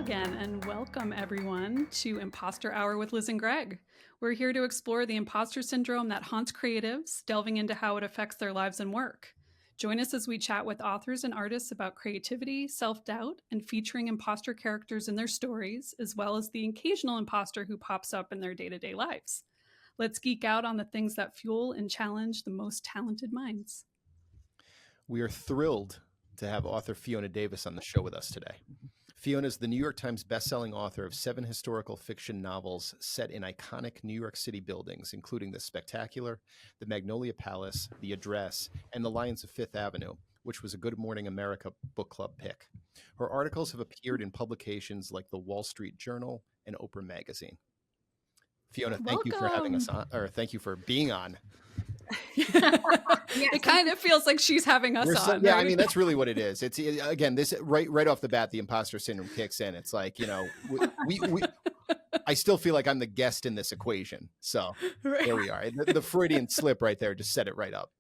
again, and welcome everyone to Imposter Hour with Liz and Greg. We're here to explore the imposter syndrome that haunts creatives, delving into how it affects their lives and work. Join us as we chat with authors and artists about creativity, self-doubt, and featuring imposter characters in their stories, as well as the occasional imposter who pops up in their day-to-day lives. Let's geek out on the things that fuel and challenge the most talented minds. We are thrilled to have author Fiona Davis on the show with us today. Fiona is the New York Times bestselling author of 7 historical fiction novels set in iconic New York City buildings, including The Spectacular, the Magnolia Palace, The Address, and The Lions of Fifth Avenue, which was a Good Morning America book club pick. Her articles have appeared in publications like The Wall Street Journal and Oprah Magazine. Fiona, thank you for having us on, or thank you for being on. It kind of feels like she's having us on. Yeah, right? I mean, that's really what it is. It's again, this right off the bat, the imposter syndrome kicks in. It's like, you know, I still feel like I'm the guest in this equation. So there we are. The Freudian slip right there just set it right up.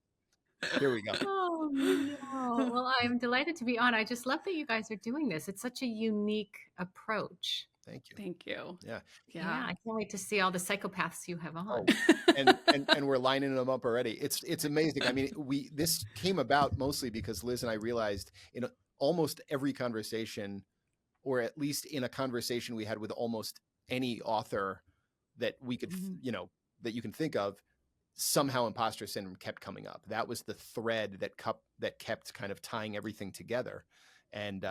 Here we go. Oh, no. Well, I'm delighted to be on. I just love that you guys are doing this. It's such a unique approach. Thank you. Thank you. Yeah. I can't wait to see all the psychopaths you have on. And we're lining them up already. It's amazing. I mean, this came about mostly because Liz and I realized in almost every conversation, or at least in a conversation we had with almost any author that we could, that you can think of, somehow imposter syndrome kept coming up. That was the thread that kept kind of tying everything together. And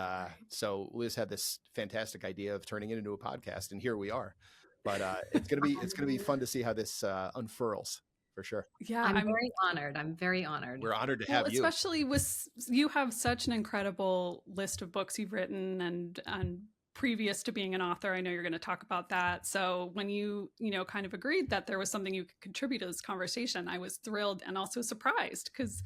so Liz had this fantastic idea of turning it into a podcast, and here we are. But it's gonna be fun to see how this unfurls for sure. Yeah, I'm very honored. I'm very honored. We're honored to have you. Especially with you have such an incredible list of books you've written, and previous to being an author, I know you're going to talk about that. So when you kind of agreed that there was something you could contribute to this conversation, I was thrilled and also surprised because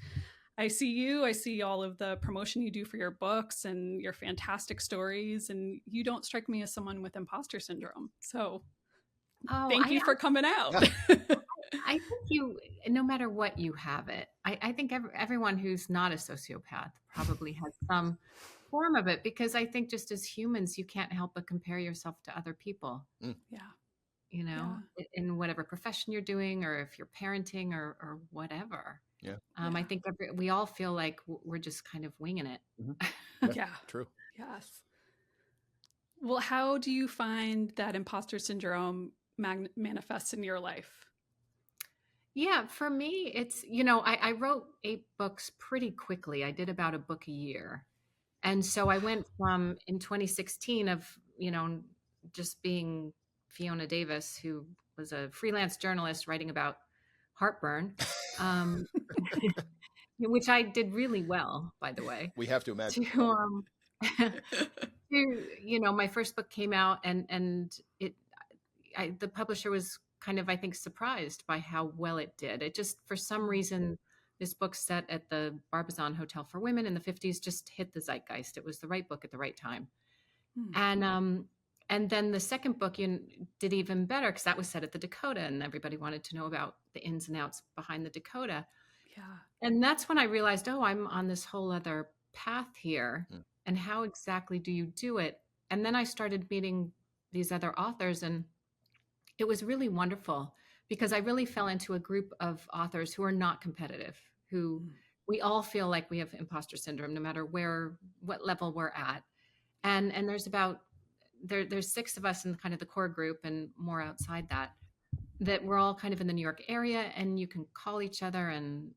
I see all of the promotion you do for your books and your fantastic stories, and you don't strike me as someone with imposter syndrome. So thank you for coming out. I think no matter what you have it, I think everyone who's not a sociopath probably has some form of it, because I think just as humans, you can't help but compare yourself to other people. Yeah. In whatever profession you're doing, or if you're parenting or whatever. Yeah. I think we all feel like we're just kind of winging it. Mm-hmm. Yeah. True. Yes. Well, how do you find that imposter syndrome manifests in your life? Yeah, for me, it's, I wrote 8 books pretty quickly. I did about a book a year. And so I went from, in 2016, of, just being Fiona Davis, who was a freelance journalist writing about heartburn, which I did really well, by the way. We have to imagine. My first book came out, and the publisher was kind of, I think, surprised by how well it did. It just, for some reason, this book set at the Barbizon Hotel for Women in the 50s just hit the zeitgeist. It was the right book at the right time. And then the second book did even better, because that was set at the Dakota, and everybody wanted to know about the ins and outs behind the Dakota. Yeah. And that's when I realized, I'm on this whole other path here. And how exactly do you do it? And then I started meeting these other authors, and it was really wonderful, because I really fell into a group of authors who are not competitive, who we all feel like we have imposter syndrome, no matter what level we're at. And there's 6 of us in kind of the core group, and more outside that we're all kind of in the New York area, and you can call each other and,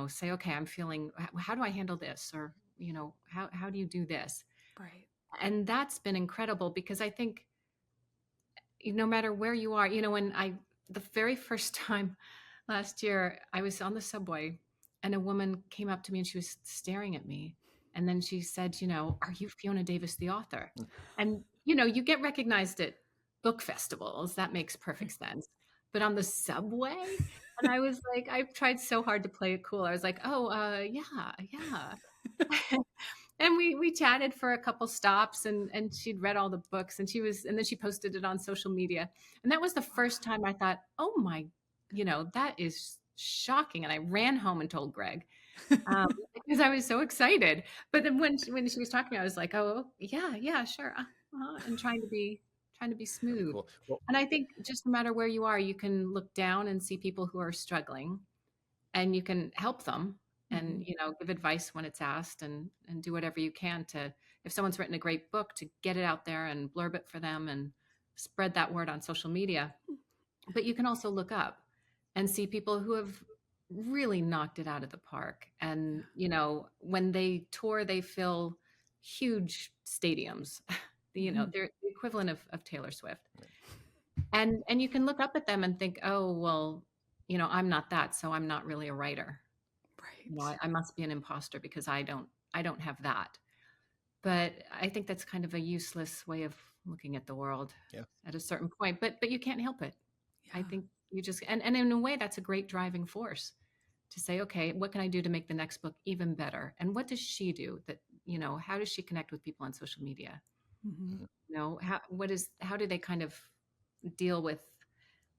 say, okay, I'm feeling, how do I handle this? Or, how do you do this? Right. And that's been incredible, because I think no matter where you are, when the very first time last year, I was on the subway, and a woman came up to me, and she was staring at me. And then she said, are you Fiona Davis, the author? And, you get recognized at book festivals. That makes perfect sense. But on the subway, and I was like, I tried so hard to play it cool. I was like, yeah. And we chatted for a couple stops, and she'd read all the books, and then she posted it on social media. And that was the first time I thought, oh my, that is shocking. And I ran home and told Greg, because I was so excited. But then when she was talking, I was like, oh yeah, sure. and trying to be Very smooth. cool. Well, And I think just no matter where you are, you can look down and see people who are struggling, and you can help them, and give advice when it's asked, and do whatever you can to, if someone's written a great book, to get it out there and blurb it for them and spread that word on social media. But you can also look up and see people who have really knocked it out of the park, and when they tour, they fill huge stadiums. They're the equivalent of Taylor Swift. And you can look up at them and think, oh, well, I'm not that, so I'm not really a writer. Right. I must be an imposter because I don't have that. But I think that's kind of a useless way of looking at the world at a certain point. But you can't help it. Yeah. I think you just, and in a way, that's a great driving force to say, okay, what can I do to make the next book even better? And what does she do that, how does she connect with people on social media? How do they kind of deal with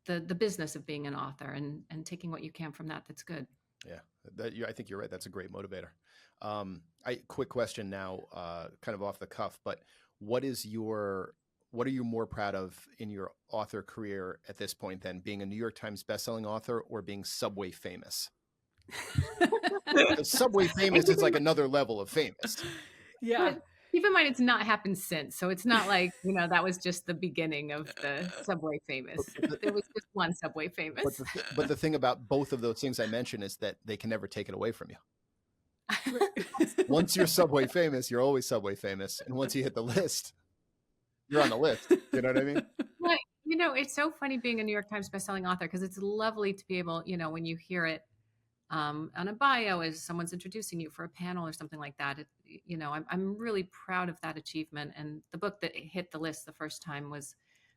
the business of being an author, and taking what you can from that? That's good. Yeah, I think you're right. That's a great motivator. Quick question now, kind of off the cuff, but what are you more proud of in your author career at this point, then, being a New York Times bestselling author or being Subway famous? Because Subway famous is like another level of famous. Yeah. But keep in mind, it's not happened since. So it's not like, that was just the beginning of the Subway famous. There was just one Subway famous. But the thing about both of those things I mentioned is that they can never take it away from you. Once you're Subway famous, you're always Subway famous. And once you hit the list, you're on the list. You know what I mean? But, it's so funny being a New York Times bestselling author, because it's lovely to be able, when you hear it on a bio as someone's introducing you for a panel or something like that. I'm really proud of that achievement. And the book that hit the list the first time was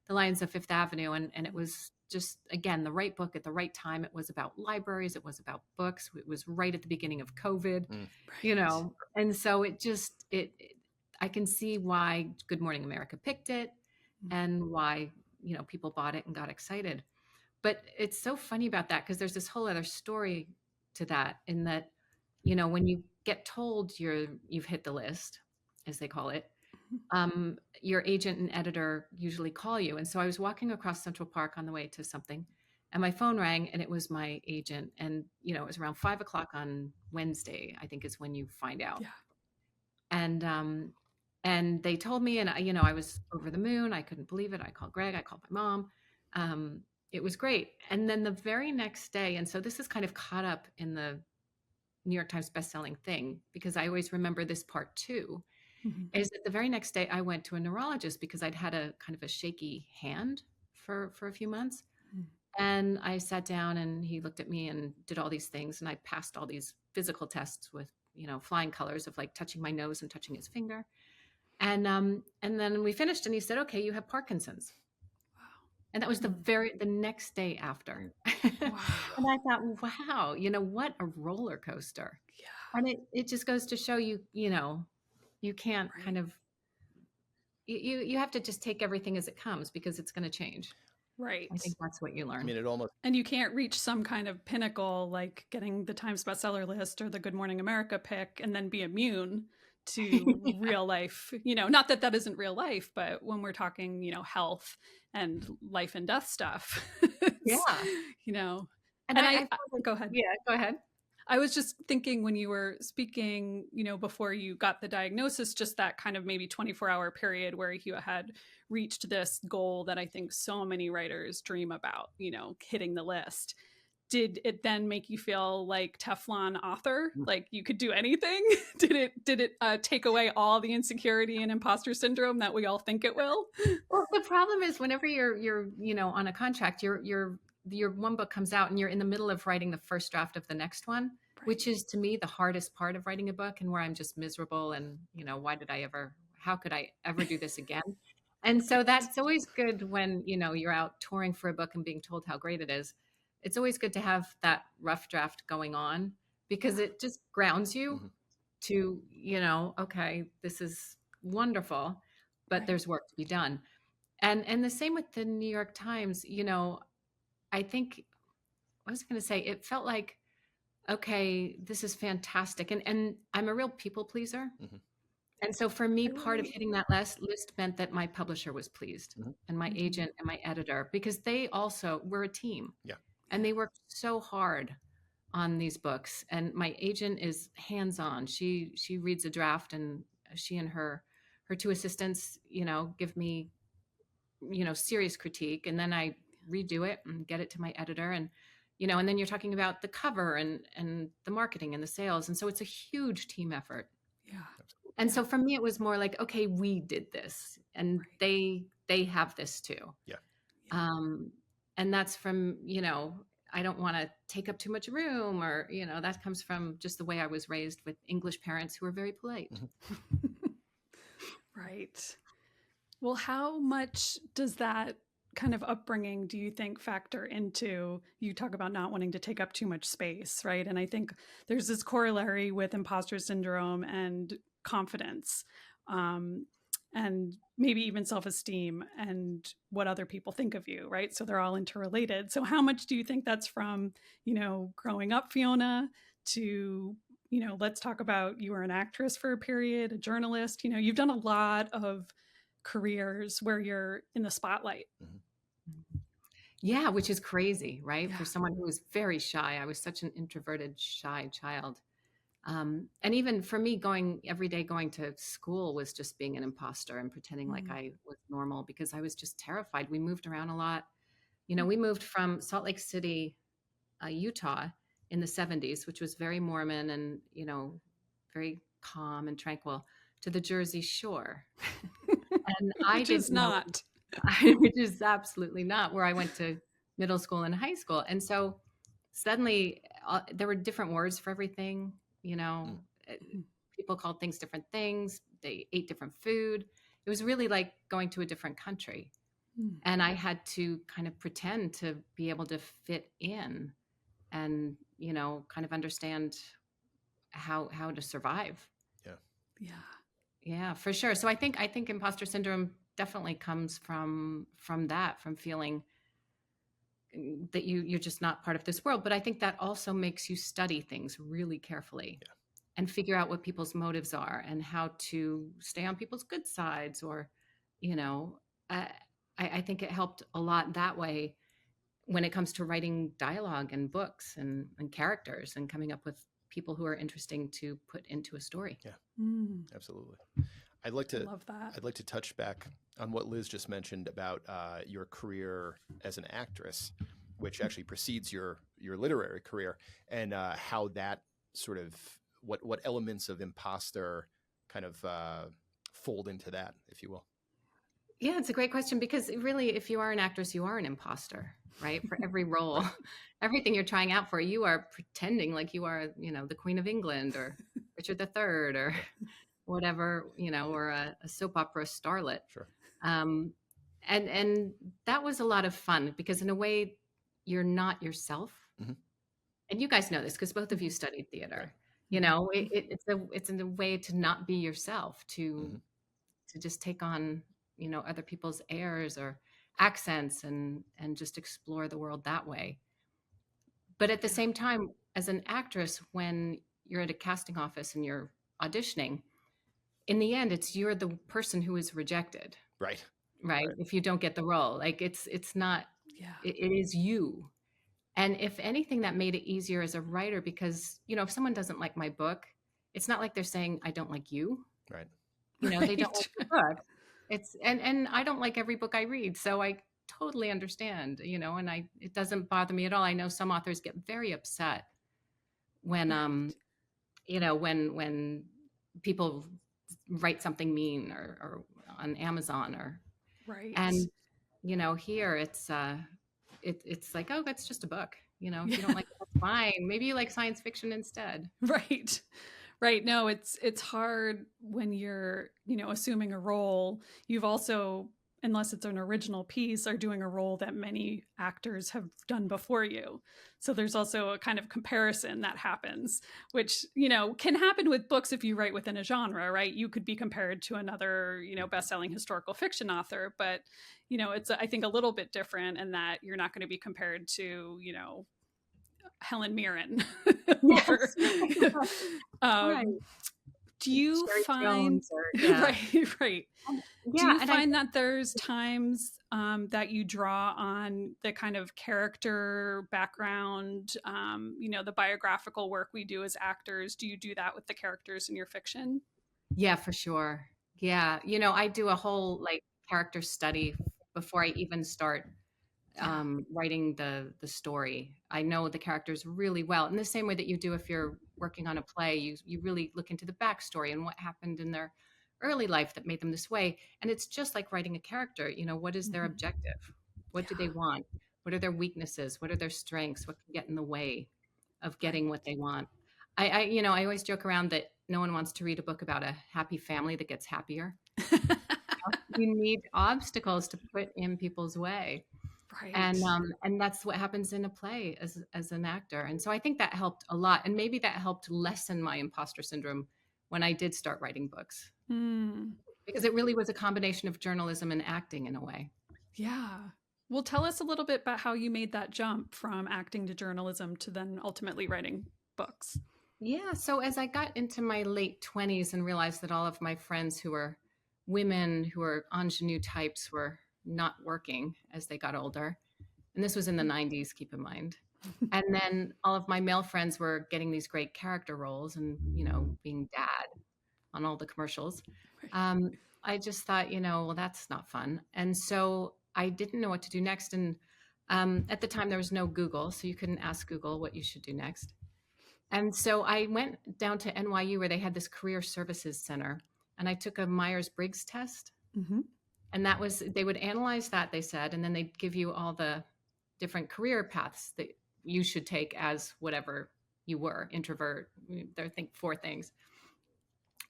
The Lions of Fifth Avenue. And it was just, again, the right book at the right time. It was about libraries. It was about books. It was right at the beginning of COVID, and so I can see why Good Morning America picked it, and why, people bought it and got excited. But it's so funny about that, because there's this whole other story to that, in that, when you get told you've hit the list, as they call it, your agent and editor usually call you. And so I was walking across Central Park on the way to something, and my phone rang, and it was my agent. And, it was around 5:00 on Wednesday, I think, is when you find out. Yeah. And they told me, and I was over the moon. I couldn't believe it. I called Greg, I called my mom. It was great. And then the very next day, and so this is kind of caught up in the New York Times bestselling thing, because I always remember this part too, is that the very next day I went to a neurologist, because I'd had a kind of a shaky hand for a few months. And I sat down, and he looked at me and did all these things. And I passed all these physical tests with, flying colors, of like touching my nose and touching his finger. And then we finished, and he said, okay, you have Parkinson's. And that was the next day after. Wow. And I thought, wow, what a roller coaster. Yeah. And it just goes to show you, you can't kind of, you have to just take everything as it comes, because it's going to change. Right. I think that's what you learn. I mean, and you can't reach some kind of pinnacle like getting the Times bestseller list or the Good Morning America pick and then be immune to real life. Not that isn't real life, but when we're talking, health and life and death stuff. Yeah. And I go ahead. Yeah, go ahead. I was just thinking, when you were speaking, before you got the diagnosis, just that kind of maybe 24-hour period where you had reached this goal that I think so many writers dream about, hitting the list. Did it then make you feel like Teflon author, like you could do anything? Did it take away all the insecurity and imposter syndrome that we all think it will? Well, the problem is, whenever you're on a contract, your one book comes out, and you're in the middle of writing the first draft of the next one, which is, to me, the hardest part of writing a book, and where I'm just miserable, and how could I ever do this again? And so that's always good when, you're out touring for a book and being told how great it is. It's always good to have that rough draft going on, because it just grounds you to, okay, this is wonderful, but there's work to be done. And the same with the New York Times. I think, I was going to say, it felt like, okay, this is fantastic. And I'm a real people pleaser. And so for me, I part of relate. hitting that list meant that my publisher was pleased Mhm. and my Mhm. agent and my editor, because they also were a team Yeah. and they worked so hard on these books. And my agent is hands-on. She reads a draft, and she and her two assistants, give me, serious critique. And then I redo it and get it to my editor. And, and then you're talking about the cover and the marketing and the sales. And so it's a huge team effort. Yeah. And Yeah. so for me, it was more like, okay, we did this, and Right. they have this too. Yeah. Yeah. And that's from, I don't want to take up too much room, or, that comes from just the way I was raised with English parents who are very polite. Right. Well, how much does that kind of upbringing, do you think, factor into, you talk about not wanting to take up too much space, right? And I think there's this corollary with imposter syndrome and confidence, and maybe even self-esteem and what other people think of you, right? So they're all interrelated. So how much do you think that's from, growing up, Fiona, to, let's talk about, you were an actress for a period, a journalist, you've done a lot of careers where you're in the spotlight. Mhm. Yeah, which is crazy, right? Yeah. For someone who was very shy. I was such an introverted, shy child. And even for me, every day going to school was just being an imposter and pretending like Mm. I was normal, because I was just terrified. We moved around a lot. We moved from Salt Lake City, Utah in the 70s, which was very Mormon and, very calm and tranquil, to the Jersey Shore. And I Which is didn't know, not. which is absolutely not where I went to middle school and high school. And so suddenly there were different words for everything, you know, Mm. uh, people called things different things. They ate different food. It was really like going to a different country. Mm. And I had to kind of pretend to be able to fit in and, kind of understand how to survive. Yeah. Yeah. Yeah, for sure. So I think imposter syndrome definitely comes from that, from feeling that you're just not part of this world. But I think that also makes you study things really carefully Yeah. and figure out what people's motives are and how to stay on people's good sides. Or, you know, I, I think it helped a lot that way when it comes to writing dialogue and books and characters and coming up with people who are interesting to put into a story. Yeah. Mm. Absolutely. I'd like I to love that. I'd like to touch back on what Liz just mentioned about your career as an actress, which actually precedes your literary career, and how that sort of what elements of imposter kind of fold into that, if you will. Yeah, it's a great question, because really, if you are an actress, you are an imposter, right? For every role, Right. everything you're trying out for, you are pretending like you are, the Queen of England or Richard III or whatever, or a soap opera starlet. Sure. Um, and that was a lot of fun, because in a way, you're not yourself. Mhm. And you guys know this because both of you studied theater. Mhm. It's a way to not be yourself, Mhm. to just take on, other people's airs or accents, and just explore the world that way. But at the Yeah. same time, as an actress, when you're at a casting office and you're auditioning, in the end, it's you're the person who is rejected, Right. right? Right. If you don't get the role, like it's not, Yeah. it is you. And if anything, that made it easier as a writer, because, if someone doesn't like my book, it's not like they're saying, I don't like you. Right. They don't Right. like the book. And I don't like every book I read. So I totally understand, and it doesn't bother me at all. I know some authors get very upset when, Right. when people write something mean, or on Amazon, Right. and, here it's like, oh, that's just a book. If you don't Yeah. like it, that's fine. Maybe you like science fiction instead. Right. Right. No, it's hard when you're, assuming a role. You've also, unless it's an original piece, are doing a role that many actors have done before you. So there's also a kind of comparison that happens, which, can happen with books if you write within a genre, right? You could be compared to another, best-selling historical fiction author, but, it's, I think, a little bit different in that you're not going to be compared to, Helen Mirren or Yes. Right. Do you Sherry find Jones or yeah. right. And Do yeah, you and I find that there's times that you draw on the kind of character background, the biographical work we do as actors? Do you do that with the characters in your fiction? yeah, for sure. Yeah, I do a whole like character study before I even start Yeah. writing the story. I know the characters really well, in the same way that you do if you're working on a play. You really look into the backstory and what happened in their early life that made them this way. And it's just like writing a character. What is their Mhm. objective? What do they Yeah. want? What are their weaknesses? What are their strengths? What can get in the way of Right. getting what they want? I always joke around that no one wants to read a book about a happy family that gets happier. You need obstacles to put in people's way, Right. and that's what happens in a play as an actor. And so I think that helped a lot, and maybe that helped lessen my imposter syndrome when I did start writing books, Mm. because it really was a combination of journalism and acting in a way. Yeah. Well, tell us a little bit about how you made that jump from acting to journalism to then ultimately writing books. Yeah, so as I got into my late 20s and realized that all of my friends who were women who were ingenue types were not working as they got older, and this was in the 90s, keep in mind. And then all of my male friends were getting these great character roles and, being dad on all the commercials. Um, I just thought, well, that's not fun. And so I didn't know what to do next. And at the time, there was no Google, so you couldn't ask Google what you should do next. And so I went down to NYU where they had this career services center, and I took a Myers-Briggs test. Mm-hmm. And they would analyze that, they said, and then they'd give you all the different career paths that you should take as whatever you were, introvert. There, I think, 4 things.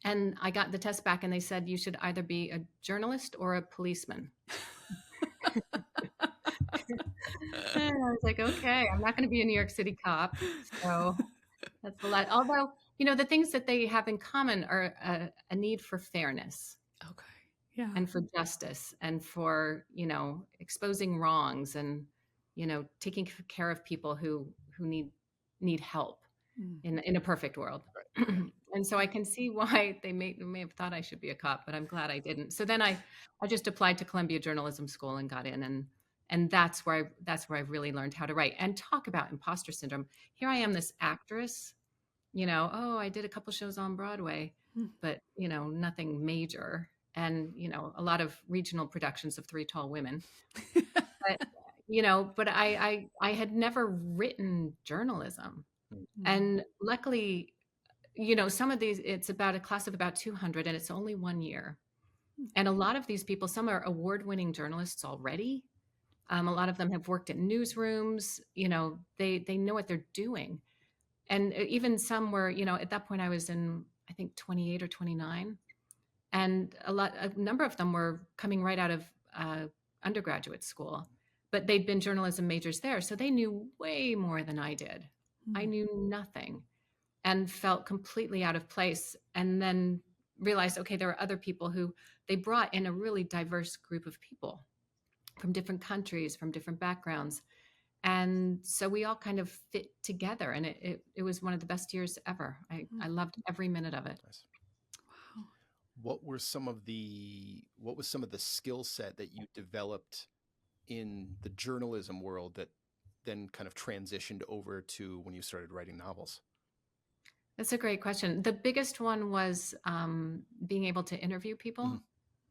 And I got the test back and they said you should either be a journalist or a policeman. And I was like, okay, I'm not going to be a New York City cop. So that's a lot. Although, the things that they have in common are a need for fairness Okay. Yeah. and for justice and for, exposing wrongs and, taking care of people who need help Mm. in a perfect world. And so I can see why they may have thought I should be a cop, but I'm glad I didn't. So then I just applied to Columbia Journalism School and got in, and that's where I really learned how to write and talk about imposter syndrome. Here I am, this actress, oh, I did a couple shows on Broadway, Mm. but nothing major, and a lot of regional productions of Three Tall Women. But but I had never written journalism, Mm. and luckily, some of these, it's about a class of about 200 and it's only 1 year. And a lot of these people, some are award-winning journalists already. A lot of them have worked in newsrooms, they know what they're doing. And even some were, at that point I was in, I think, 28 or 29. And a number of them were coming right out of undergraduate school, but they'd been journalism majors there. So they knew way more than I did. I Mm. knew nothing and felt completely out of place, and then realized, okay, there are other people who they brought in, a really diverse group of people from different countries, from different backgrounds. And so we all kind of fit together, and it was one of the best years ever. I loved every minute of it. Nice. What was some of the skill set that you developed in the journalism world that then kind of transitioned over to when you started writing novels? That's a great question. The biggest one was being able to interview people.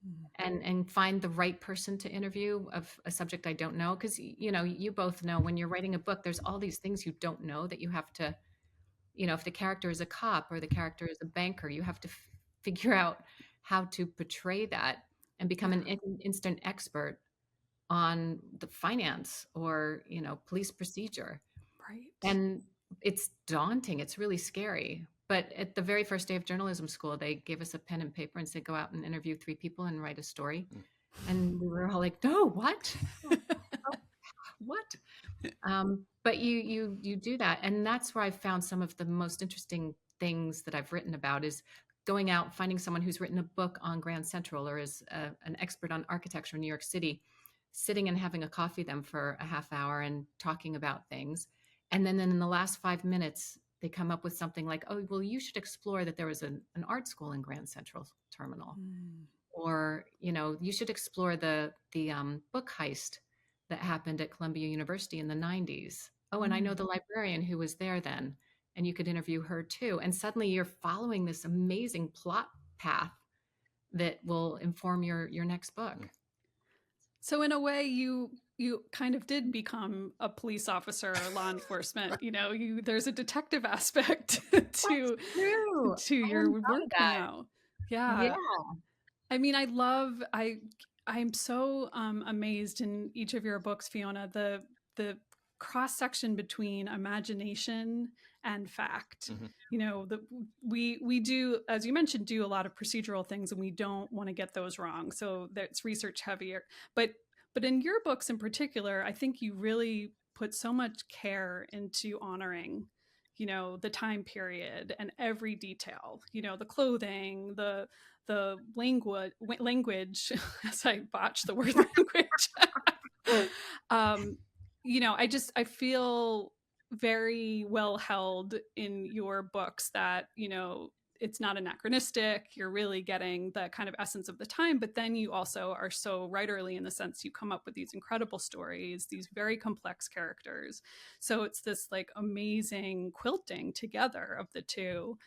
Mhm. And find the right person to interview of a subject I don't know. Because, you both know when you're writing a book, there's all these things you don't know that you have to, if the character is a cop or the character is a banker, you have to figure out how to portray that and become an instant expert on the finance or, police procedure. Right. And it's daunting. It's really scary. But at the very first day of journalism school, they gave us a pen and paper and said, go out and interview 3 people and write a story. Mm. And we were all like, no, what? Oh, what? But you do that. And that's where I found some of the most interesting things that I've written about is going out, finding someone who's written a book on Grand Central or is an expert on architecture in New York City, sitting and having a coffee with them for a half hour and talking about things. And then in the last 5 minutes, they come up with something like, oh, well, you should explore that there was an art school in Grand Central Terminal. Mm. Or, you should explore the book heist that happened at Columbia University in the 90s. Oh, and I know Mm. the librarian who was there then, and you could interview her too. And suddenly you're following this amazing plot path that will inform your next book. So in a way, you kind of did become a police officer or law enforcement. There's a detective aspect True. to I your hadn't thought of work that. now. Yeah. Yeah. I mean, I'm so amazed in each of your books, Fiona, the cross section between imagination and fact. We do, as you mentioned, do a lot of procedural things, and we don't want to get those wrong. So that's research heavier. But in your books in particular, I think you really put so much care into honoring the time period and every detail, the clothing, the language as I botch the word language. I feel very well held in your books that it's not anachronistic. You're really getting the kind of essence of the time, but then you also are so writerly in the sense you come up with these incredible stories, these very complex characters. So it's this like amazing quilting together of the two.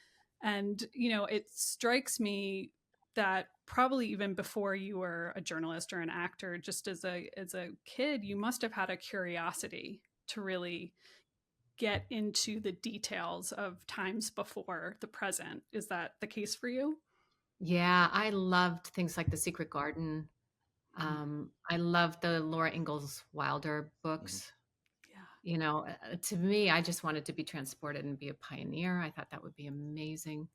And it strikes me that probably even before you were a journalist or an actor, just as a kid, you must have had a curiosity to really get into the details of times before the present. Is that the case for you? Yeah, I loved things like The Secret Garden. I loved the Laura Ingalls Wilder books. To me, I just wanted to be transported and be a pioneer. I thought that would be amazing.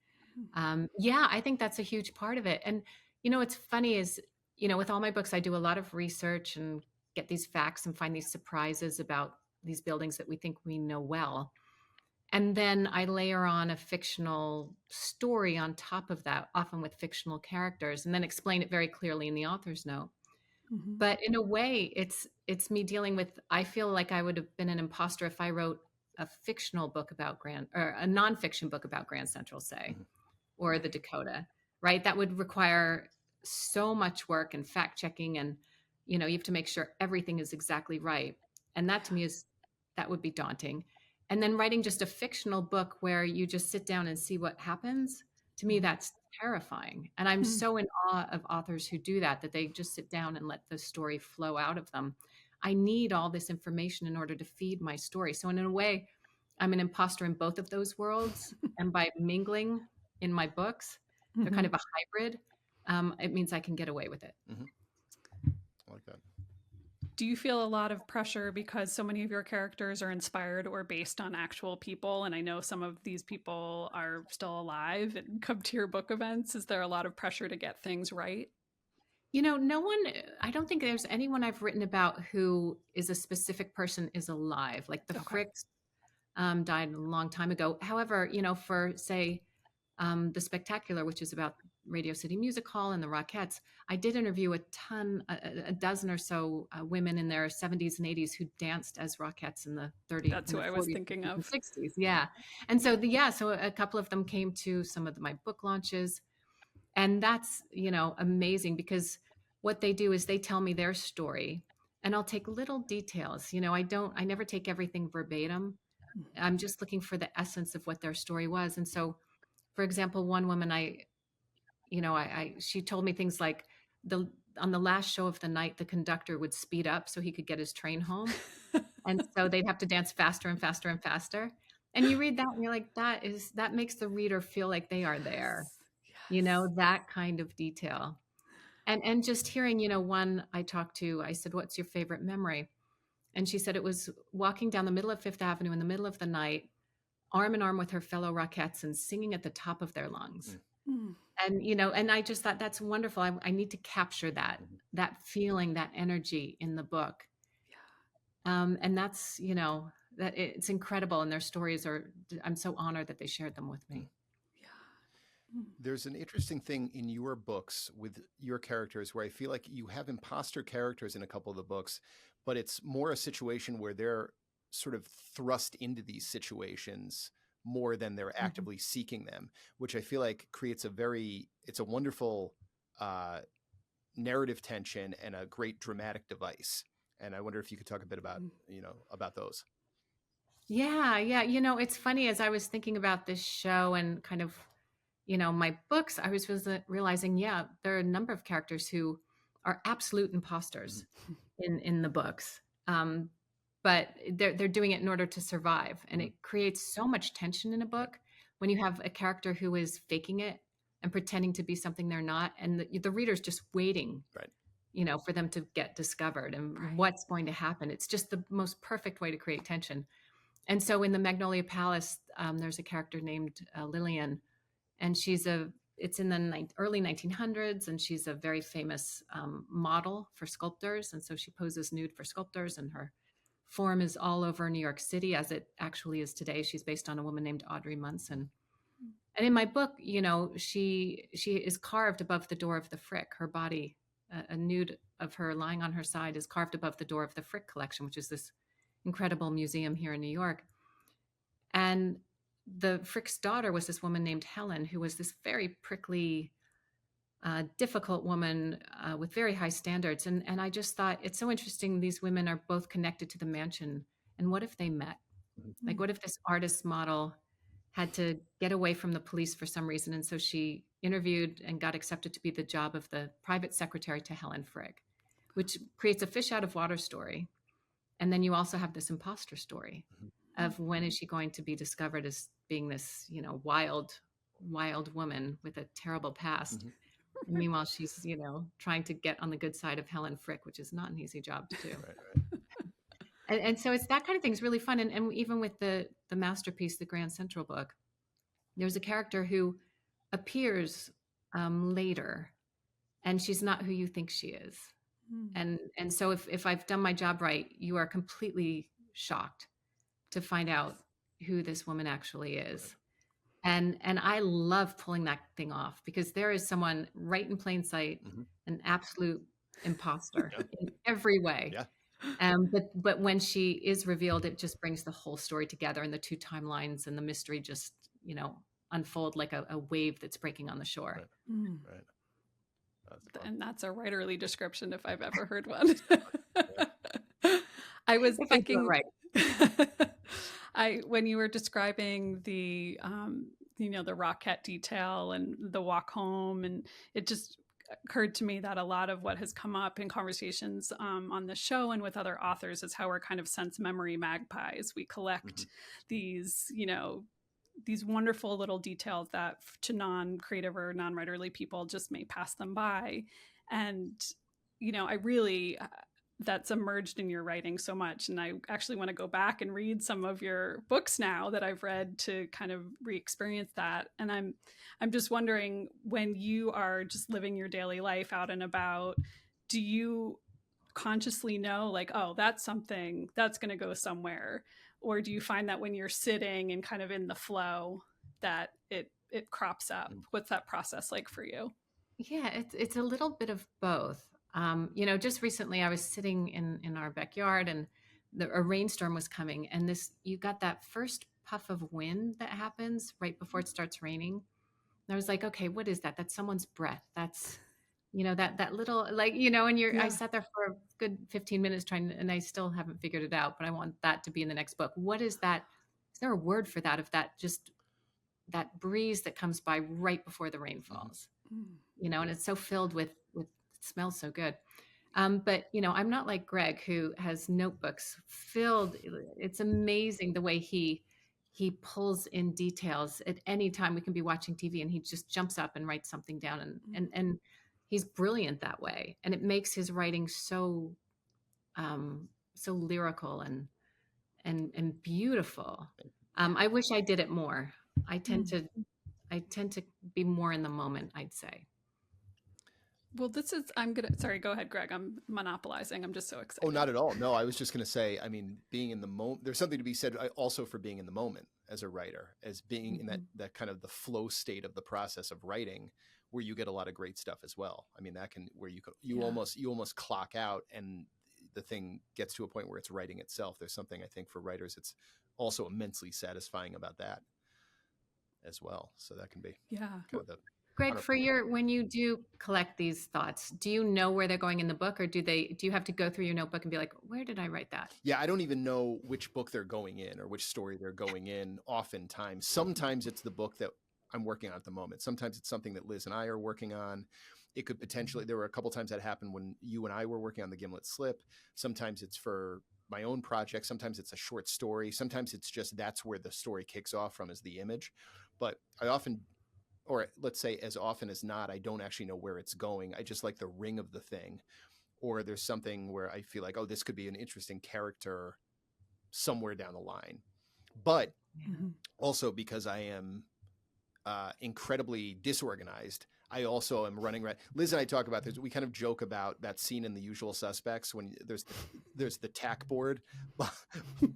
Yeah, I think that's a huge part of it. And, what's funny is, with all my books, I do a lot of research and get these facts and find these surprises about these buildings that we think we know well. And then I layer on a fictional story on top of that, often with fictional characters, and then explain it very clearly in the author's note. Mm-hmm. But in a way, it's me dealing with, I feel like I would have been an imposter if I wrote a fictional book about or a nonfiction book about Grand Central, say, or the Dakota, right? That would require so much work and fact checking, and you have to make sure everything is exactly right. And that to me that would be daunting. And then writing just a fictional book where you just sit down and see what happens, to me, that's terrifying. And I'm so in awe of authors who do that they just sit down and let the story flow out of them. I need all this information in order to feed my story. So in a way, I'm an imposter in both of those worlds. And by mingling in my books, they're kind of a hybrid. It means I can get away with it. I like that. Do you feel a lot of pressure because so many of your characters are inspired or based on actual people? And I know some of these people are still alive and come to your book events. Is there a lot of pressure to get things right? No one, I don't think there's anyone I've written about who is a specific person is alive. Like the Fricks died a long time ago. However, for say, The Spectacular, which is about Radio City Music Hall and the Rockettes, I did interview a dozen or so women in their 70s and 80s who danced as Rockettes in the 30s. That's who I was thinking of. 60s, yeah. And so so a couple of them came to some of my book launches, and that's amazing, because what they do is they tell me their story, and I'll take little details. I never take everything verbatim. I'm just looking for the essence of what their story was. And so, for example, one woman, she told me things like on the last show of the night, the conductor would speed up so he could get his train home. And so they'd have to dance faster and faster and faster. And you read that and you're like, that makes the reader feel like they are there, that kind of detail. And just hearing, one I talked to, I said, what's your favorite memory? And she said it was walking down the middle of Fifth Avenue in the middle of the night, arm in arm with her fellow Rockettes, and singing at the top of their lungs. And, and I just thought that's wonderful. I need to capture that feeling, that energy in the book. And that's, that it's incredible. And their stories I'm so honored that they shared them with me. There's an interesting thing in your books with your characters where I feel like you have imposter characters in a couple of the books, but it's more a situation where they're sort of thrust into these situations more than they're actively seeking them, which I feel like creates it's a wonderful narrative tension and a great dramatic device. And I wonder if you could talk a bit about, about those. Yeah. It's funny, as I was thinking about this show and kind of, my books, I was realizing, yeah, there are a number of characters who are absolute imposters in the books. But they're doing it in order to survive. And it creates so much tension in a book when you have a character who is faking it and pretending to be something they're not. And the reader's just waiting, for them to get discovered and what's going to happen. It's just the most perfect way to create tension. And so in the Magnolia Palace, there's a character named Lillian, and it's in the early 1900s, and she's a very famous model for sculptors. And so she poses nude for sculptors, and her form is all over New York City, as it actually is today. She's based on a woman named Audrey Munson. And in my book, she is carved above the door of the Frick. Her body, a nude of her lying on her side, is carved above the door of the Frick collection, which is this incredible museum here in New York. And the Frick's daughter was this woman named Helen, who was this very prickly, difficult woman with very high standards. And I just thought, it's so interesting. These women are both connected to the mansion. And what if they met? Like, what if this artist model had to get away from the police for some reason? And so she interviewed and got accepted to be the job of the private secretary to Helen Frick, which creates a fish out of water story. And then you also have this imposter story of when is she going to be discovered as being this, wild woman with a terrible past. And meanwhile, she's, trying to get on the good side of Helen Frick, which is not an easy job to do. And so it's that kind of thing is really fun. And even with the masterpiece, the Grand Central book, there's a character who appears later, and she's not who you think she is. And so if I've done my job right, you are completely shocked to find out who this woman actually is. And I love pulling that thing off, because there is someone right in plain sight, an absolute imposter in every way. But when she is revealed, it just brings the whole story together, and the two timelines and the mystery just, unfold like a wave that's breaking on the shore. Right. And that's a writerly description if I've ever heard one. I was thinking, when you were describing the, the Rockette detail and the walk home, and it just occurred to me that a lot of what has come up in conversations on the show and with other authors is how we're kind of sense memory magpies. We collect these, these wonderful little details that to non-creative or non-writerly people just may pass them by. And, I really, that's emerged in your writing so much. And I actually want to go back and read some of your books now that I've read to kind of re-experience that. And I'm just wondering, when you are just living your daily life out and about, do you consciously know, like, oh, that's something that's going to go somewhere? Or do you find that when you're sitting and kind of in the flow that it crops up? What's that process like for you? Yeah, it's a little bit of both. Just recently I was sitting in our backyard, and a rainstorm was coming, and you got that first puff of wind that happens right before it starts raining. And I was like, okay, what is that? That's someone's breath. That's, that little, like, and I sat there for a good 15 minutes and I still haven't figured it out, but I want that to be in the next book. What is that? Is there a word for that? If that just that breeze that comes by right before the rain falls, and it's so filled with it smells so good. But I'm not like Greg, who has notebooks filled. It's amazing the way he pulls in details at any time. We can be watching TV and he just jumps up and writes something down, and he's brilliant that way. And it makes his writing so lyrical and beautiful. I wish I did it more. I tend to be more in the moment, I'd say. Well, sorry, go ahead, Greg. I'm monopolizing. I'm just so excited. Oh, not at all. No, I was just going to say, being in the moment, there's something to be said also for being in the moment as a writer, as being in that kind of the flow state of the process of writing, where you get a lot of great stuff as well. That can, where you almost clock out and the thing gets to a point where it's writing itself. There's something, I think, for writers, it's also immensely satisfying about that. as well. So that can be Yeah. kind of the Greg, for counterpoint. when you do collect these thoughts, do you know where they're going in the book, or do you have to go through your notebook and be like, where did I write that? Yeah, I don't even know which book they're going in or which story they're going in. Oftentimes, sometimes it's the book that I'm working on at the moment. Sometimes it's something that Liz and I are working on. It could potentially, there were a couple times that happened when you and I were working on the Gimlet Slip. Sometimes it's for my own project. Sometimes it's a short story. Sometimes it's just that's where the story kicks off from, is the image. But I often, or let's say as often as not, I don't actually know where it's going. I just like the ring of the thing. Or there's something where I feel like, oh, this could be an interesting character somewhere down the line. But Mhm. also because I am incredibly disorganized, I also am running around. Liz and I talk about this. We kind of joke about that scene in The Usual Suspects when there's the tack board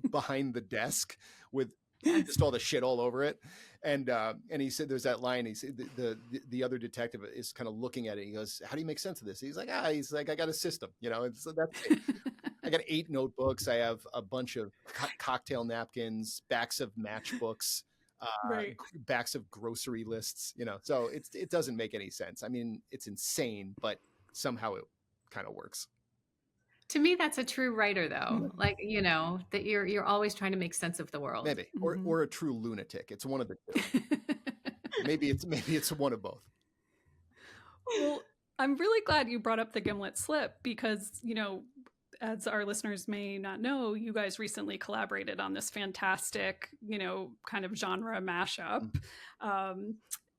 behind the desk with just all the shit all over it. And he said, there's that line. He said the other detective is kind of looking at it. He goes, "How do you make sense of this?" He's like, I got a system, and so that's it. I got 8 notebooks. I have a bunch of cocktail napkins, backs of matchbooks, Right. backs of grocery lists, so it doesn't make any sense. I mean, it's insane, but somehow it kind of works. To me, that's a true writer, though. Like, that you're always trying to make sense of the world. Maybe, Mhm. or a true lunatic. It's one of the two. Maybe it's one of both. Well, I'm really glad you brought up the Gimlet Slip because, as our listeners may not know, you guys recently collaborated on this fantastic, kind of genre mashup,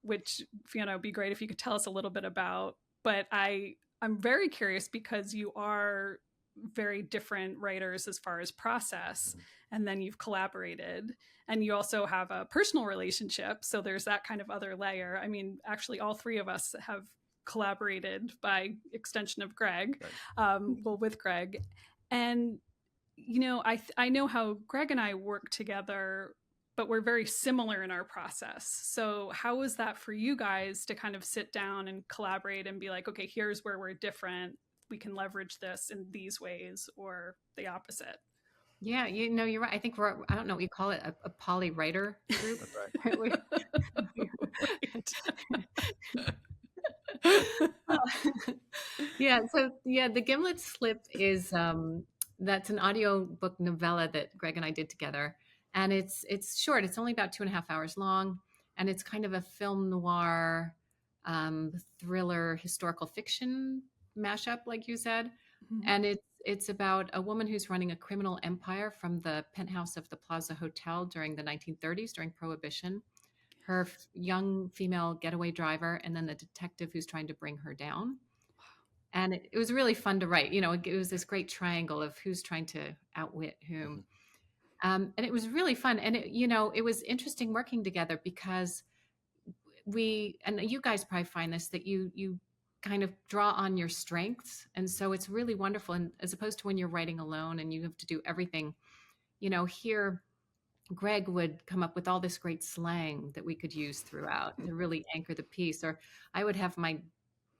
which, Fiona, would be great if you could tell us a little bit about. But I'm very curious because you are very different writers as far as process, and then you've collaborated, and you also have a personal relationship. So there's that kind of other layer. I mean, actually, all 3 of us have collaborated by extension of Greg, Right. with Greg. And, I know how Greg and I work together, but we're very similar in our process. So how was that for you guys to kind of sit down and collaborate and be like, okay, here's where we're different. We can leverage this in these ways, or the opposite? Yeah, you're right. I think I don't know what you call it, a poly writer group. That's right. Yeah, so the Gimlet Slip is that's an audiobook novella that Greg and I did together. And it's short. It's only about 2.5 hours long. And it's kind of a film noir, thriller, historical fiction mashup, like you said. And it's about a woman who's running a criminal empire from the penthouse of the Plaza Hotel during the 1930s, during Prohibition. Her young female getaway driver, and then the detective who's trying to bring her down. And it was really fun to write. It was this great triangle of who's trying to outwit whom. And it was really fun. And it was interesting working together because and you guys probably find this, that you kind of draw on your strengths. And so it's really wonderful. And as opposed to when you're writing alone and you have to do everything, here Greg would come up with all this great slang that we could use throughout to really anchor the piece. Or I would have my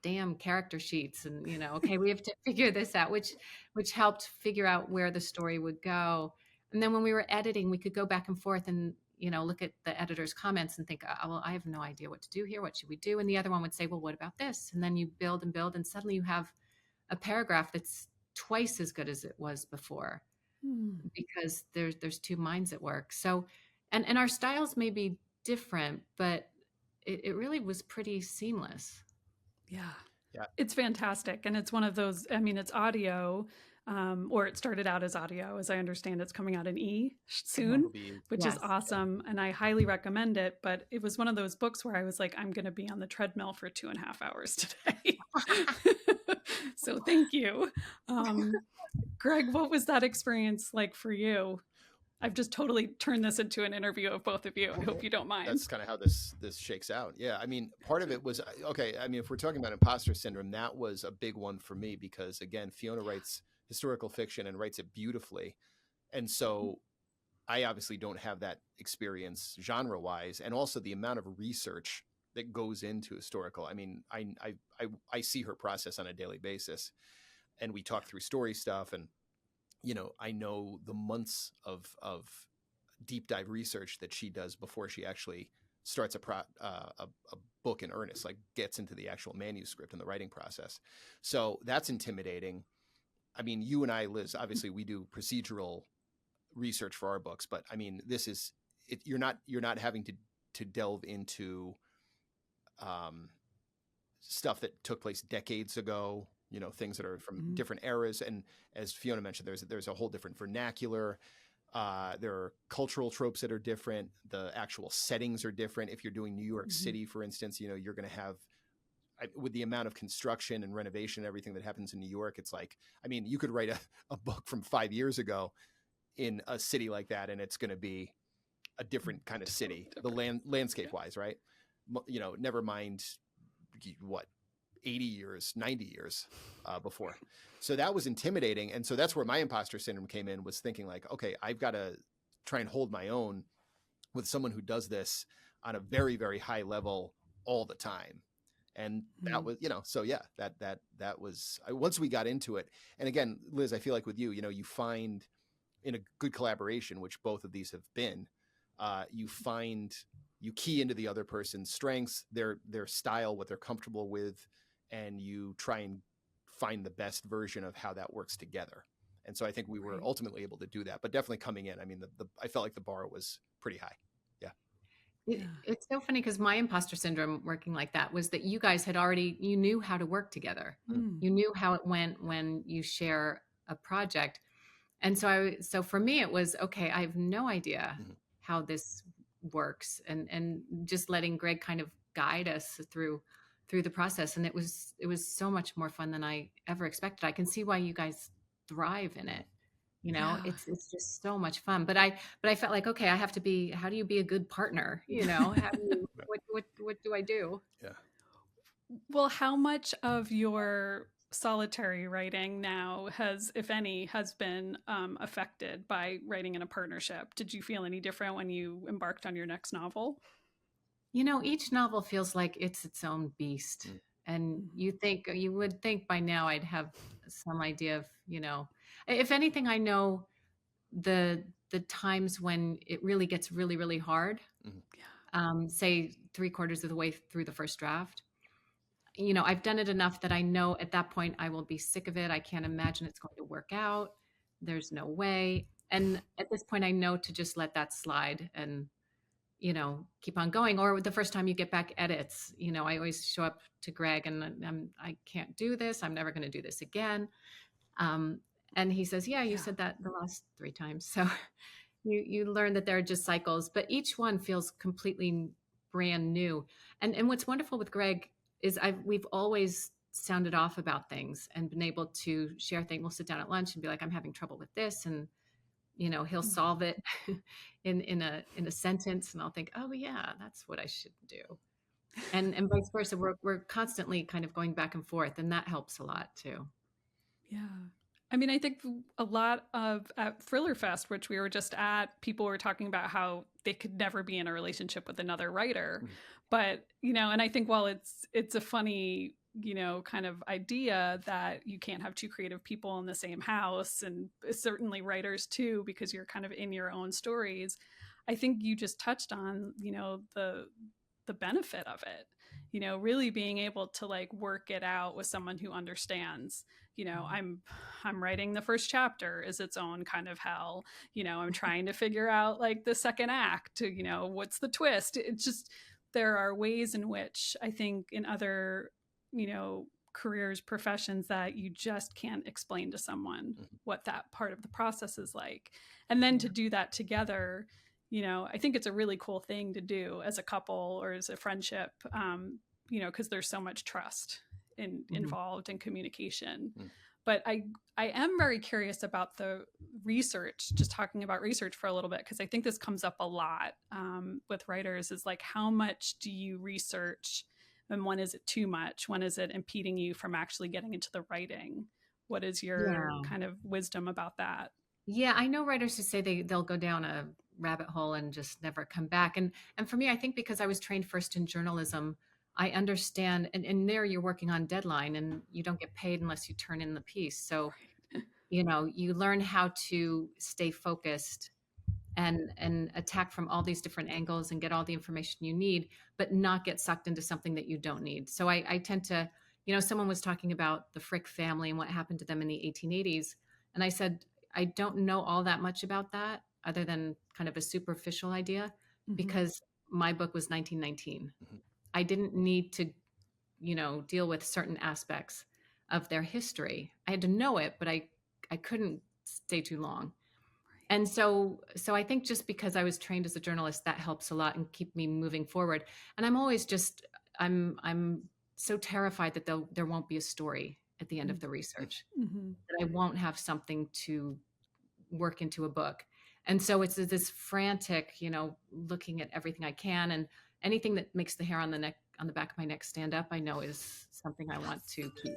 damn character sheets and, okay, we have to figure this out, which helped figure out where the story would go. And then when we were editing, we could go back and forth and, look at the editor's comments and think, oh, well, I have no idea what to do here. What should we do? And the other one would say, well, what about this? And then you build and build, and suddenly you have a paragraph that's twice as good as it was before. Because there's 2 minds at work. So, and our styles may be different, but it really was pretty seamless. Yeah. Yeah. It's fantastic. And it's one of those, I mean, it's audio, or it started out as audio. As I understand, it's coming out in soon, which is awesome. And I highly recommend it. But it was one of those books where I was like, I'm going to be on the treadmill for 2.5 hours today. So thank you. Greg, what was that experience like for you? I've just totally turned this into an interview of both of you. I hope you don't mind. That's kind of how this shakes out. Yeah. I mean, part of it was, okay, I mean, if we're talking about imposter syndrome, that was a big one for me because, again, Fiona writes historical fiction and writes it beautifully. And so I obviously don't have that experience genre-wise, and also the amount of research that goes into historical. I mean, I see her process on a daily basis, and we talk through story stuff, and I know the months of deep dive research that she does before she actually starts a book in earnest, like gets into the actual manuscript and the writing process. So that's intimidating. I mean, you and I, Liz, obviously we do procedural research for our books, but I mean, this is it. You're not having to delve into stuff that took place decades ago, things that are from different eras. And as Fiona mentioned, there's a whole different vernacular. There are cultural tropes that are different. The actual settings are different. If you're doing New York City, for instance, you're going to have, with the amount of construction and renovation and everything that happens in New York, it's like, I mean, you could write a book from 5 years ago in a city like that, and it's going to be a different kind of city, the landscape wise, right? Never mind what, 80 years, 90 years before. So that was intimidating. And so that's where my imposter syndrome came in, was thinking like, okay, I've got to try and hold my own with someone who does this on a very, very high level all the time. And that was, so yeah, that was, once we got into it. And again, Liz, I feel like with you, you find in a good collaboration, which both of these have been, you key into the other person's strengths, their style, what they're comfortable with, and you try and find the best version of how that works together. And so I think we were ultimately able to do that, but definitely coming in, I mean, I felt like the bar was pretty high. It's so funny because my imposter syndrome working like that was that you guys you knew how to work together. You knew how it went when you share a project. And so for me, it was, okay, I have no idea how this works, and just letting Greg kind of guide us through the process. And it was so much more fun than I ever expected. I can see why you guys thrive in it. It's just so much fun. But I felt like, okay, how do you be a good partner? What do I do? Yeah. Well, how much of your solitary writing now if any, has been affected by writing in a partnership? Did you feel any different when you embarked on your next novel? Each novel feels like it's its own beast. And you would think by now I'd have some idea of, if anything, I know the times when it really gets really, really hard, say 3/4 of the way through the first draft. I've done it enough that I know at that point I will be sick of it. I can't imagine it's going to work out. There's no way. And at this point, I know to just let that slide and, keep on going. Or the first time you get back edits, I always show up to Greg and I can't do this. I'm never going to do this again. And he says, yeah, you said that the last 3 times. So you learn that there are just cycles, but each one feels completely brand new. And what's wonderful with Greg is we've always sounded off about things and been able to share things. We'll sit down at lunch and be like, I'm having trouble with this. And, he'll solve it in a sentence. And I'll think, oh yeah, that's what I should do. And vice versa. We're constantly kind of going back and forth, and that helps a lot too. Yeah. I mean, I think a lot at Thriller Fest, which we were just at, people were talking about how they could never be in a relationship with another writer. But, and I think while it's a funny, kind of idea that you can't have 2 creative people in the same house, and certainly writers too, because you're kind of in your own stories, I think you just touched on, the benefit of it, really being able to like work it out with someone who understands. I'm writing the first chapter is its own kind of hell. I'm trying to figure out like the second act, what's the twist. It's just, there are ways in which I think in other, careers, professions, that you just can't explain to someone what that part of the process is like. And then to do that together, I think it's a really cool thing to do as a couple or as a friendship, because there's so much trust involved in communication. But I am very curious about the research, just talking about research for a little bit, because I think this comes up a lot with writers, is like, how much do you research, and when is it too much? When is it impeding you from actually getting into the writing? What is your kind of wisdom about that? Yeah, I know writers who say they'll go down a rabbit hole and just never come back. And for me, I think because I was trained first in journalism, I understand, and there you're working on deadline and you don't get paid unless you turn in the piece. So, you learn how to stay focused and attack from all these different angles and get all the information you need, but not get sucked into something that you don't need. So I tend to, someone was talking about the Frick family and what happened to them in the 1880s. And I said, I don't know all that much about that other than kind of a superficial idea, because my book was 1919. I didn't need to, deal with certain aspects of their history. I had to know it, but I couldn't stay too long. And so I think just because I was trained as a journalist, that helps a lot and keep me moving forward. And I'm always just, I'm so terrified that there won't be a story at the end of the research, that I won't have something to work into a book. And so it's this frantic, looking at everything I can, and anything that makes the hair on the back of my neck stand up, I know is something I want to keep.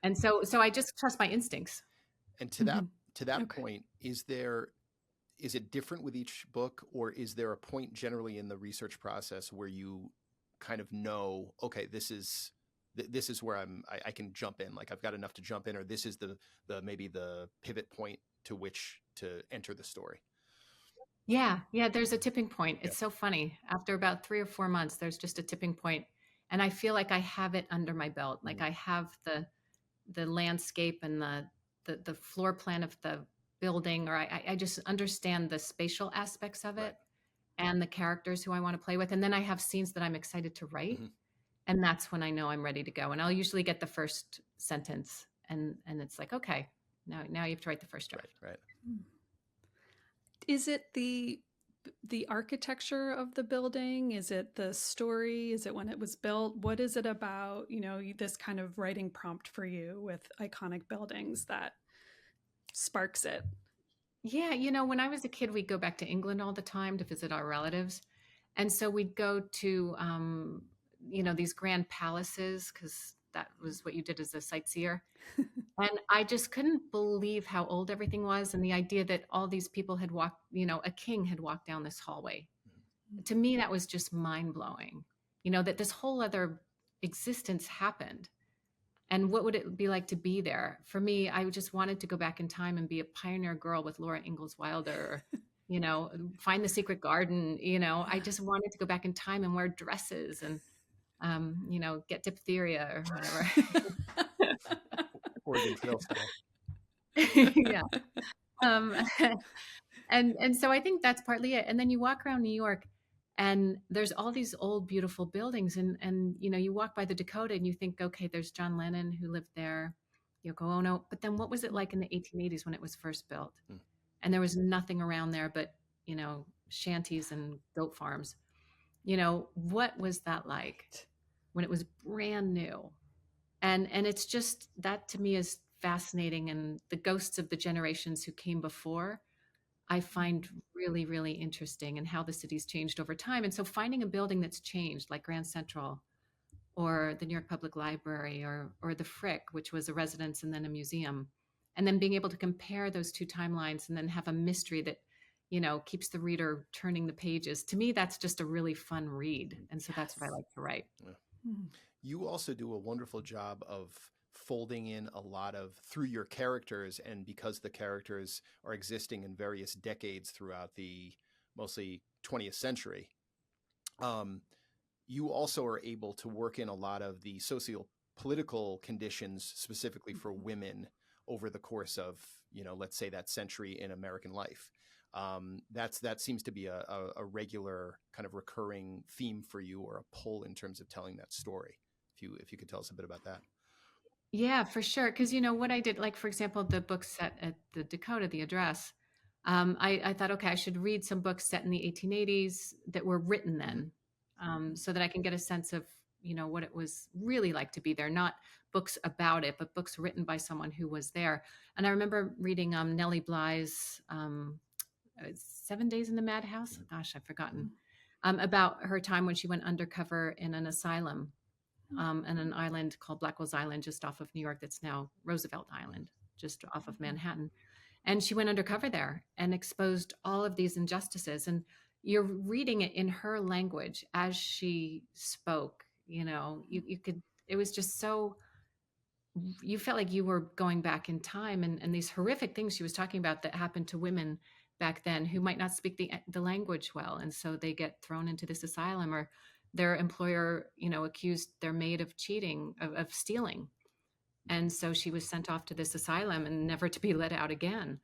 And so I just trust my instincts. And to that point, is it different with each book, or is there a point generally in the research process where you kind of know, okay, this is where I can jump in, like I've got enough to jump in, or this is the maybe the pivot point to which to enter the story? Yeah, there's a tipping point. It's so funny. After about 3 or 4 months, there's just a tipping point, and I feel like I have it under my belt. Like I have the landscape and the floor plan of the building, or I just understand the spatial aspects of it and the characters who I want to play with. And then I have scenes that I'm excited to write. And that's when I know I'm ready to go. And I'll usually get the first sentence, and it's like, okay, now you have to write the first draft. Right. Is it the architecture of the building? Is it the story? Is it when it was built? What is it about, this kind of writing prompt for you with iconic buildings that sparks it? Yeah, when I was a kid, we'd go back to England all the time to visit our relatives. And so we'd go to, these grand palaces, because that was what you did as a sightseer. And I just couldn't believe how old everything was. And the idea that all these people had walked, a king had walked down this hallway. To me, that was just mind blowing, that this whole other existence happened. And what would it be like to be there? For me, I just wanted to go back in time and be a pioneer girl with Laura Ingalls Wilder, find the secret garden. I just wanted to go back in time and wear dresses and, get diphtheria or whatever. Oregon Trail style. Yeah. And so I think that's partly it. And then you walk around New York, and there's all these old, beautiful buildings. And you walk by the Dakota and you think, okay, there's John Lennon who lived there, Yoko Ono. But then what was it like in the 1880s when it was first built? And there was nothing around there but, shanties and goat farms. What was that like when it was brand new? And it's just, that to me is fascinating. And the ghosts of the generations who came before, I find really, really interesting, and how the city's changed over time. And so finding a building that's changed, like Grand Central or the New York Public Library or the Frick, which was a residence and then a museum, and then being able to compare those two timelines and then have a mystery that, keeps the reader turning the pages. To me, that's just a really fun read. And so that's what I like to write. Yeah. You also do a wonderful job of folding in a lot of, through your characters, and because the characters are existing in various decades throughout the mostly 20th century, you also are able to work in a lot of the socio-political conditions specifically for women over the course of, let's say that century in American life. That seems to be a regular kind of recurring theme for you, or a pull in terms of telling that story. If you could tell us a bit about that. Yeah, for sure. Because what I did, like, for example, the book set at the Dakota, The Address, I thought, okay, I should read some books set in the 1880s that were written then, so that I can get a sense of, what it was really like to be there. Not books about it, but books written by someone who was there. And I remember reading Nellie Bly's 7 Days in the Madhouse. Gosh, I've forgotten. About her time when she went undercover in an asylum. And an island called Blackwell's Island, just off of New York, that's now Roosevelt Island, just off of Manhattan. And she went undercover there and exposed all of these injustices. And you're reading it in her language as she spoke. You could, it was just so, you felt like you were going back in time, and these horrific things she was talking about that happened to women back then who might not speak the language well, and so they get thrown into this asylum, or their employer, accused their maid of cheating, of stealing, and so she was sent off to this asylum and never to be let out again.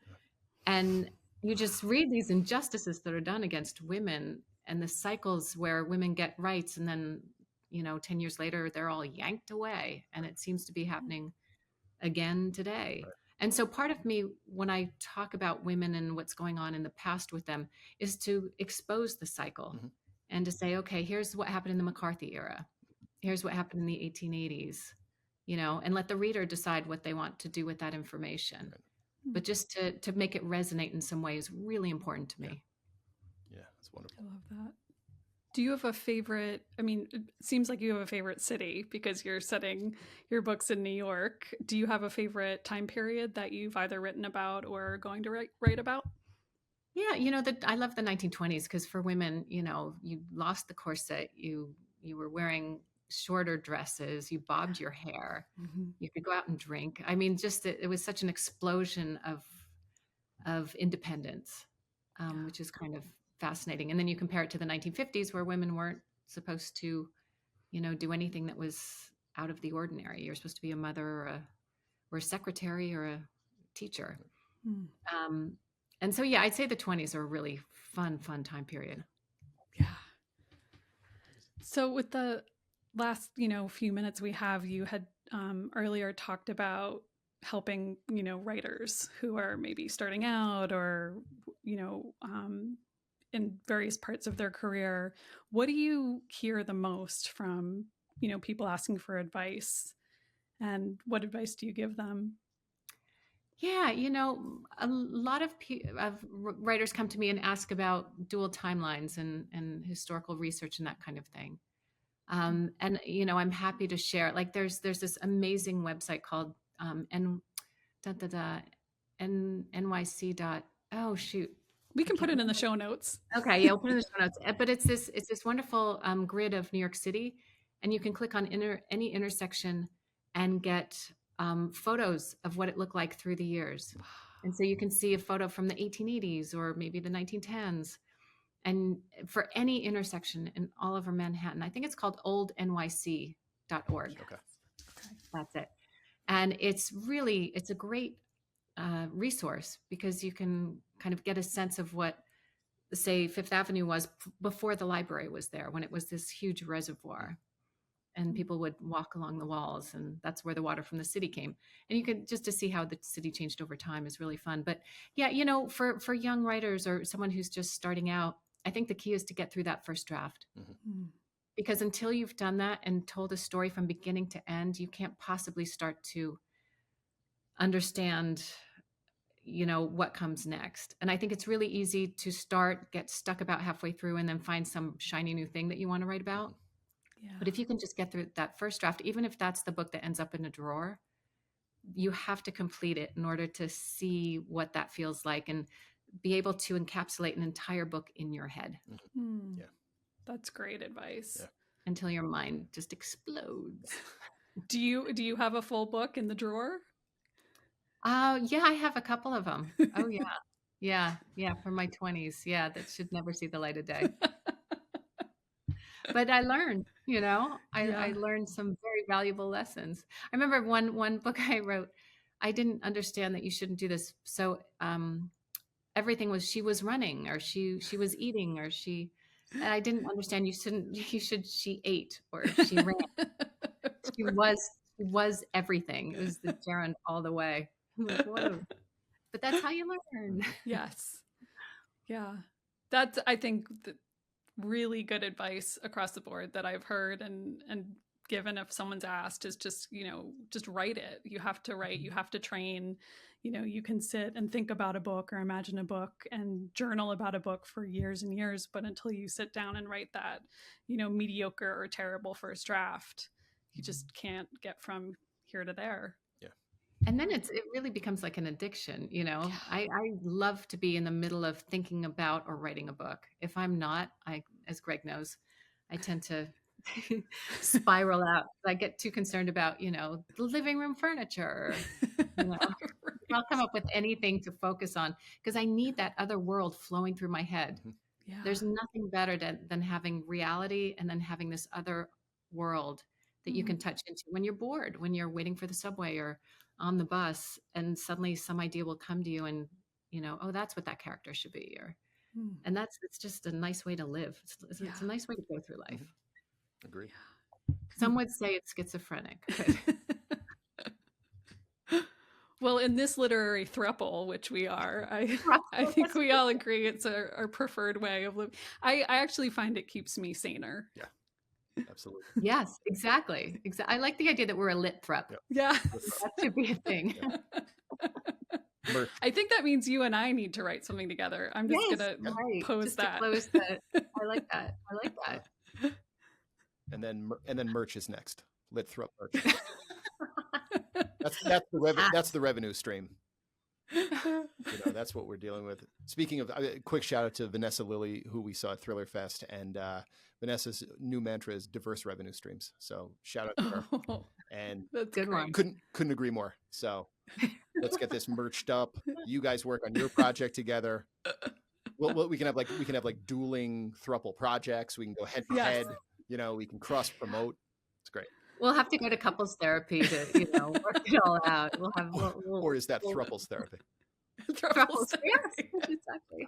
And you just read these injustices that are done against women, and the cycles where women get rights and then 10 years later they're all yanked away, and it seems to be happening again today. And so part of me, when I talk about women and what's going on in the past with them, is to expose the cycle and to say, okay, here's what happened in the McCarthy era. Here's what happened in the 1880s, and let the reader decide what they want to do with that information. But just to make it resonate in some way is really important to me. Yeah, that's wonderful. I love that. Do you have a favorite? I mean, it seems like you have a favorite city because you're setting your books in New York. Do you have a favorite time period that you've either written about or going to write about? Yeah, I love the 1920s because for women, you lost the corset, you were wearing shorter dresses, you bobbed your hair, you could go out and drink. I mean, just it was such an explosion of independence, which is kind of fascinating. And then you compare it to the 1950s where women weren't supposed to, do anything that was out of the ordinary. You're supposed to be a mother or a secretary or a teacher. And so, yeah, I'd say the 20s are a really fun time period. Yeah. So with the last, few minutes we have, you had earlier talked about helping, writers who are maybe starting out or, in various parts of their career. What do you hear the most from, people asking for advice, and what advice do you give them? Yeah, a lot of writers come to me and ask about dual timelines and historical research and that kind of thing. And I'm happy to share. Like, there's this amazing website called NYC dot. Oh shoot, we can put it in the show notes. Okay, yeah, I'll put it in the show notes. But it's this wonderful grid of New York City, and you can click on any intersection and get photos of what it looked like through the years. And so you can see a photo from the 1880s or maybe the 1910s. And for any intersection in all over Manhattan, I think it's called oldnyc.org. Okay. That's it. And it's a great resource because you can kind of get a sense of what, say, Fifth Avenue was before the library was there, when it was this huge reservoir. And people would walk along the walls, and that's where the water from the city came. And you could just to see how the city changed over time is really fun. But yeah, for young writers or someone who's just starting out, I think the key is to get through that first draft. Because until you've done that and told a story from beginning to end, you can't possibly start to understand, what comes next. And I think it's really easy to get stuck about halfway through and then find some shiny new thing that you want to write about. Yeah. But if you can just get through that first draft, even if that's the book that ends up in a drawer, you have to complete it in order to see what that feels like and be able to encapsulate an entire book in your head. Yeah. That's great advice. Yeah. Until your mind just explodes. Do you have a full book in the drawer? Yeah, I have a couple of them. Oh yeah. Yeah, from my 20s. Yeah, that should never see the light of day. But I learned, I learned some very valuable lessons. I remember one book I wrote, I didn't understand that you shouldn't do this. So everything was, she was running, or she was eating, or and I didn't understand she ate, or she ran. She was everything. It was the gerund all the way. I'm like, whoa. But that's how you learn. Yes. Yeah. That's, I think, really good advice across the board that I've heard and given if someone's asked is just, just write it. You have to write, you have to train, you can sit and think about a book or imagine a book and journal about a book for years and years. But until you sit down and write that, mediocre or terrible first draft, you just can't get from here to there. Yeah. And then it really becomes like an addiction. Yeah. I love to be in the middle of thinking about or writing a book. If I'm not, as Greg knows, I tend to spiral out. I get too concerned about, the living room furniture, I'll come up with anything to focus on because I need that other world flowing through my head. Yeah. There's nothing better than having reality and then having this other world that you can touch into when you're bored, when you're waiting for the subway or on the bus, and suddenly some idea will come to you and, oh, that's what that character should be. And it's just a nice way to live. It's a nice way to go through life. Agree. Some would say it's schizophrenic. Well, in this literary throuple, which we are, I think we all agree it's our preferred way of living. I actually find it keeps me saner. Yeah, absolutely. Yes, exactly. I like the idea that we're a lit thrup. Yeah. That should be a thing. Merch. I think that means you and I need to write something together. I'm just gonna pose just that. To close I like that. I like that. And then merch is next. Lit thrup merch. That's the revenue stream. That's what we're dealing with. Speaking of, quick shout out to Vanessa Lilly, who we saw at Thriller Fest, and Vanessa's new mantra is diverse revenue streams. So shout out to her. And that's good one. Couldn't agree more. So let's get this merched up. You guys work on your project together. Well, we can have like dueling thruple projects. We can go head to head. We can cross promote. It's great. We'll have to go to couples therapy to, work it all out. Or is that throuples therapy? Throuples therapy. Yes, exactly.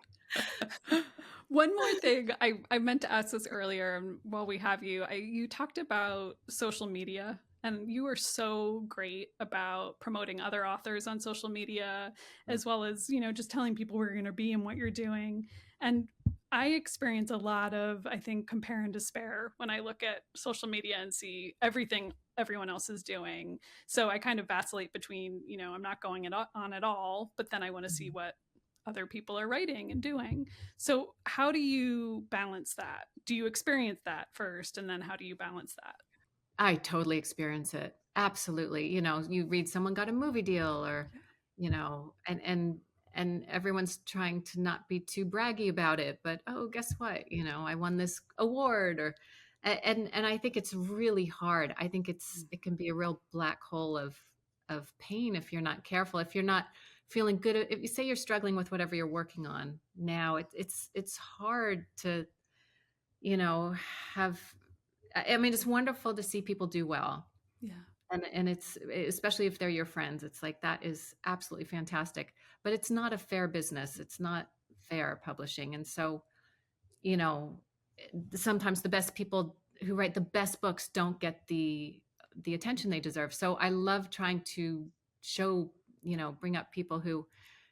One more thing, I meant to ask this earlier, and while we have you, you talked about social media, and you are so great about promoting other authors on social media, as well as, just telling people where you're going to be and what you're doing. And I experience a lot of, I think, compare and despair when I look at social media and see everything everyone else is doing. So I kind of vacillate between, I'm not going on at all, but then I want to see what other people are writing and doing. So how do you balance that? Do you experience that first? And then how do you balance that? I totally experience it. Absolutely. You read someone got a movie deal or, and everyone's trying to not be too braggy about it, but, oh, guess what? I won this award and I think it's really hard. I think it can be a real black hole of pain if you're not careful, if you're not feeling good. If you say you're struggling with whatever you're working on now, it's hard to, it's wonderful to see people do well. Yeah. And it's, especially if they're your friends, it's like, that is absolutely fantastic, but it's not a fair business. It's not fair publishing. And so, sometimes the best people who write the best books don't get the attention they deserve. So I love trying to show, bring up people who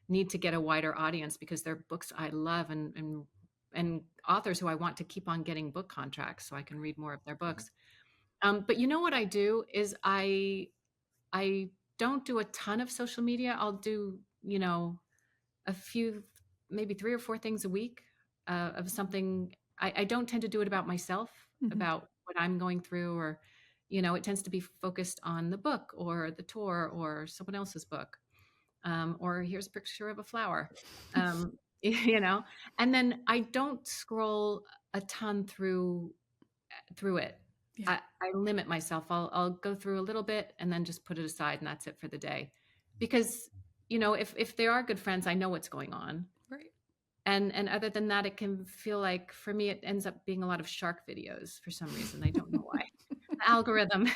need to get a wider audience because they're books I love and authors who I want to keep on getting book contracts so I can read more of their books. But what I do is I don't do a ton of social media. I'll do, a few, maybe 3 or 4 things a week of something. I don't tend to do it about myself, about what I'm going through, or, it tends to be focused on the book or the tour or someone else's book. Or here's a picture of a flower, and then I don't scroll a ton through it. Yeah. I limit myself. I'll go through a little bit and then just put it aside, and that's it for the day. Because, if they are good friends, I know what's going on. Right. And other than that, it can feel like, for me, it ends up being a lot of shark videos for some reason. I don't know why. The algorithm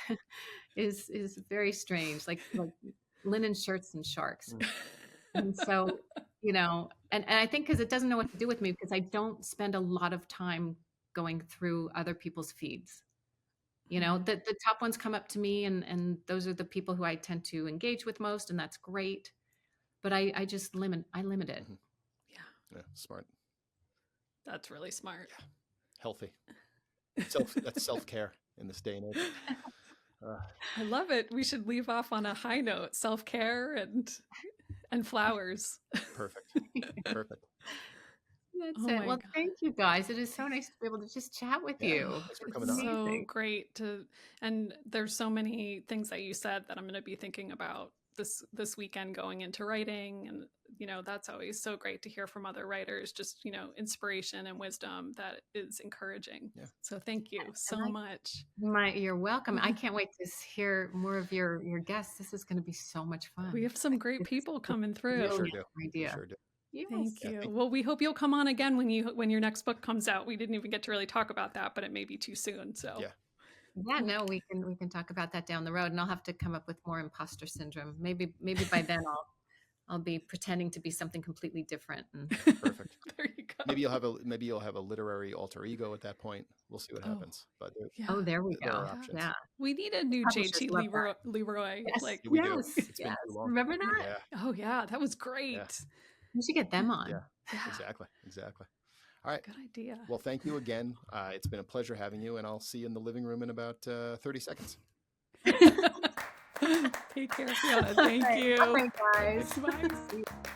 is very strange, like linen shirts and sharks. And so, and I think because it doesn't know what to do with me, because I don't spend a lot of time going through other people's feeds. The top ones come up to me, and those are the people who I tend to engage with most, and that's great. But I just limit it. Yeah, smart. That's really smart. Yeah. Healthy. That's self-care in this day and age. I love it. We should leave off on a high note: self-care and flowers. Perfect. That's it. Well, thank you guys. It is so nice to be able to just chat with you. Thanks for coming on. on. So great and there's so many things that you said that I'm going to be thinking about this weekend going into writing, and that's always so great to hear from other writers, just, inspiration and wisdom that is encouraging. Yeah. So thank you so much. You're welcome. I can't wait to hear more of your guests. This is going to be so much fun. We have some great people coming through. We sure do. Idea. We sure do. Yes. Thank you. Well, we hope you'll come on again when your next book comes out. We didn't even get to really talk about that, but it may be too soon. So yeah, no, we can talk about that down the road, and I'll have to come up with more imposter syndrome. Maybe by then I'll be pretending to be something completely different. Perfect. There you go. Maybe you'll have a literary alter ego at that point. We'll see what happens. But there we there go. are options. Yeah, we need a new JT Leroy. Yes, Like we do. yes, It's been too long. Remember that? Yeah. Oh yeah, that was great. Yeah. We should get them on. Yeah. Exactly. All right. Good idea. Well, thank you again. It's been a pleasure having you, and I'll see you in the living room in about 30 seconds. Take care, Fiona. Thank you. Bye, guys. Bye.